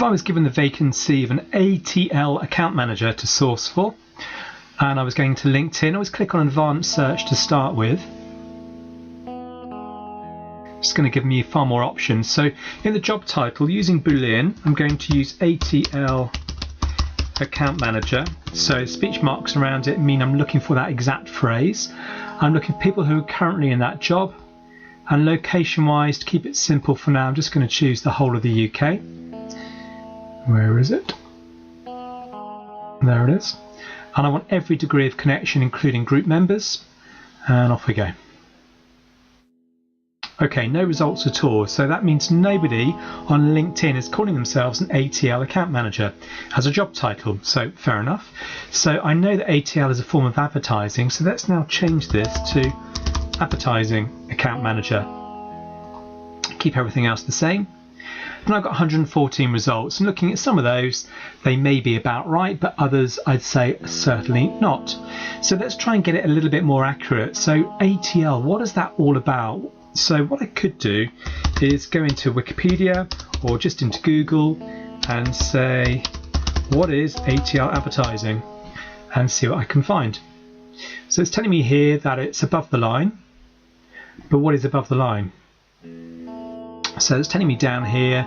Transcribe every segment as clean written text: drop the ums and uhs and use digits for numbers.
If I was given the vacancy of an ATL account manager to source for, and I was going to LinkedIn, I always click on advanced search to start with. It's going to give me far more options. So in the job title, using Boolean, I'm going to use ATL account manager. So speech marks around it mean I'm looking for that exact phrase. I'm looking for people who are currently in that job. And location wise, to keep it simple for now, I'm just going to choose the whole of the UK. Where is it? There it is. And I want every degree of connection, including group members. And off we go. Okay, no results at all. So that means nobody on LinkedIn is calling themselves an ATL account manager as a job title. So fair enough. So I know that ATL is a form of advertising. So let's now change this to advertising account manager. Keep everything else the same. And I've got 114 results, and looking at some of those, they may be about right, but others I'd say certainly not. So let's try and get it a little bit more accurate. So ATL, what is that all about? So what I could do is go into Wikipedia or just into Google and say, what is ATL advertising? And see what I can find. So it's telling me here that it's above the line, but what is above the line? So it's telling me down here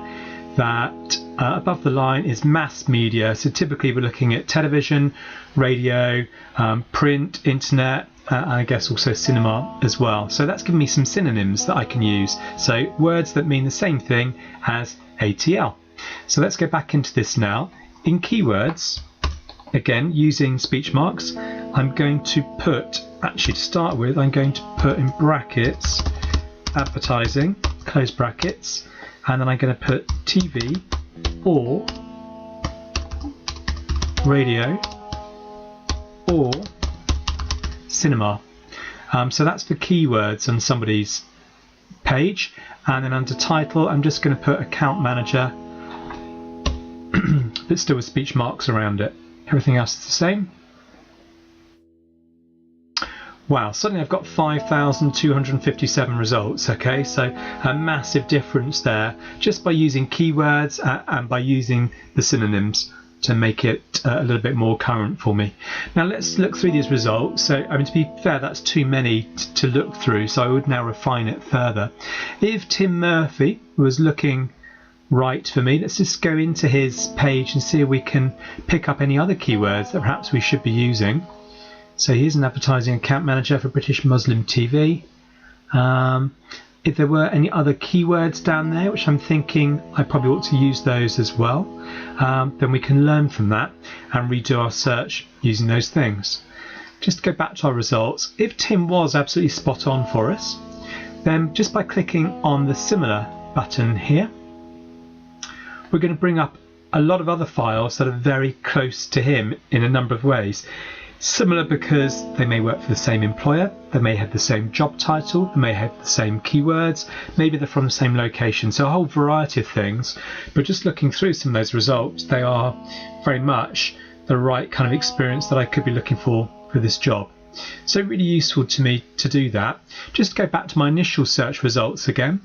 that above the line is mass media. So typically we're looking at television, radio, print, internet, and I guess also cinema as well. So that's given me some synonyms that I can use. So words that mean the same thing as ATL. So let's go back into this now. In keywords, again using speech marks, I'm going to put, actually to start with, I'm going to put in brackets advertising, close brackets, and then I'm going to put TV or radio or cinema. So that's for keywords on somebody's page, and then under title I'm just going to put account manager but still with speech marks around it. Everything else is the same. Wow, suddenly I've got 5,257 results. Okay, so a massive difference there just by using keywords and by using the synonyms to make it a little bit more current for me. Now let's look through these results. So I mean, to be fair, that's too many to look through, so I would now refine it further. If Tim Murphy was looking right for me, let's just go into his page and see if we can pick up any other keywords that perhaps we should be using. So here's an advertising account manager for British Muslim TV. If there were any other keywords down there, which I'm thinking I probably ought to use those as well, then we can learn from that and redo our search using those things. Just to go back to our results, if Tim was absolutely spot on for us, then just by clicking on the similar button here, we're going to bring up a lot of other files that are very close to him in a number of ways. Similar because they may work for the same employer, they may have the same job title, they may have the same keywords, maybe they're from the same location, so a whole variety of things. But just looking through some of those results, they are very much the right kind of experience that I could be looking for this job. So really useful to me to do that. Just go back to my initial search results again.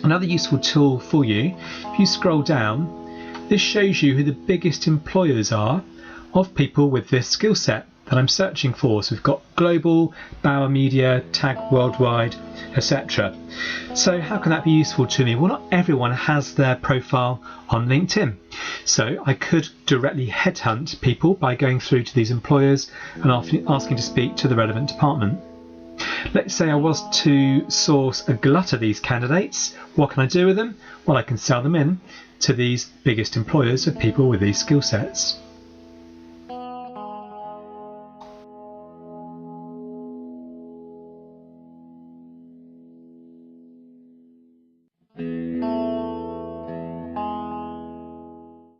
Another useful tool for you, if you scroll down, this shows you who the biggest employers are of people with this skill set that I'm searching for. So we've got global, Bauer Media, Tag Worldwide, etc. So how can that be useful to me? Well, not everyone has their profile on LinkedIn. So I could directly headhunt people by going through to these employers and asking to speak to the relevant department. Let's say I was to source a glut of these candidates. What can I do with them? Well, I can sell them in to these biggest employers of people with these skill sets.